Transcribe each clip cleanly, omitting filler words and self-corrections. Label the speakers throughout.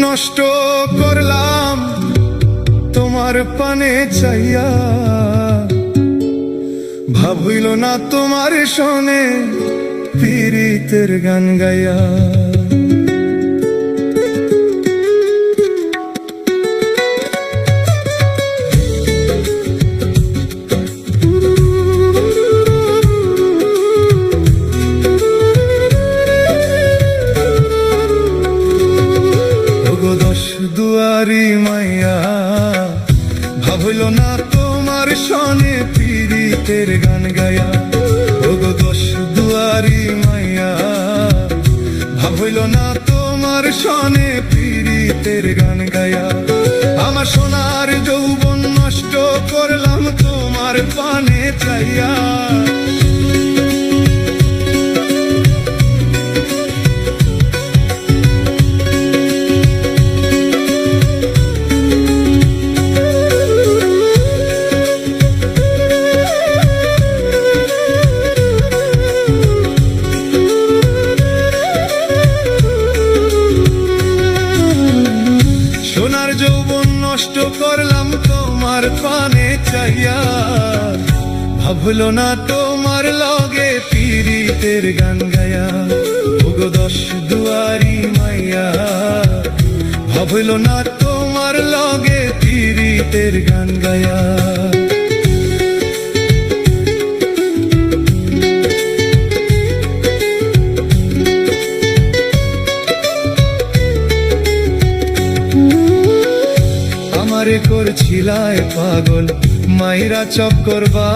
Speaker 1: নষ্ট করলাম তোমার পানে চাইয়া, ভাব হইল না তোমার শোনে পীড়িতের গান গাইয়া। দুয়ারি মাইয়া, ভাব হইল না তোমার শোনে পীড়িতের গান গায়া। ওগো দশ দুয়ারি মাইয়া, ভাব হইল না তোমার শোনে পীড়িতের গান গায়া। আমার সোনার যৌবন নষ্ট করলাম তোমার পানে চাইয়া। সোনার যৌবন নষ্ট করলাম তোমার পানে চাইয়া, ভাবল না তোমার লগে পীড়িতের গান গায়া। ওগো দশ দুয়ারি মাইয়া, ভাবল না তোমার লগে পীড়িতের গান গায়া। আমারে করছিলায় পাগল মাইরা চপ করবা,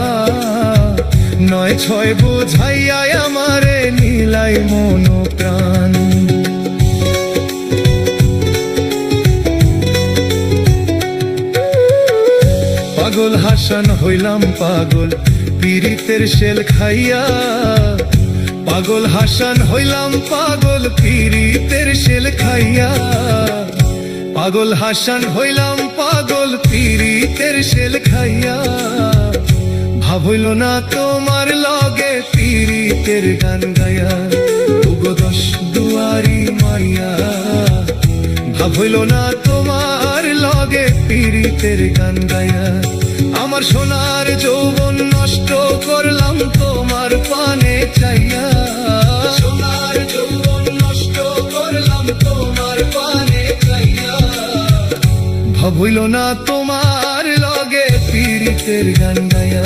Speaker 1: নয় ছয় বোঝাইয়া আমারে নীলাই মন প্রাণ। পাগল হাসান হইলাম পাগল পীড়িতের শেল খাইয়া। পাগল হাসান হইলাম পাগল পীড়িতের শেল খাইয়া। পাগল হাসান হইলাম পাগল পীড়িতের শেল খাইয়া। ভাব হইল না তোমার লগে পীড়িতের গান গায়া। ওগো দশ দুয়ারি মাইয়া, ভাব হইল না তোমার লগে পীড়িতের গান গায়া। আমার সোনার যৌবন নষ্ট করলাম তোমার পানে চাইয়া। সোনার যৌবন নষ্ট করলাম তোমার পানে চাইয়া। ভাব হইল না তোমার লগে পীড়িতের গান গায়া।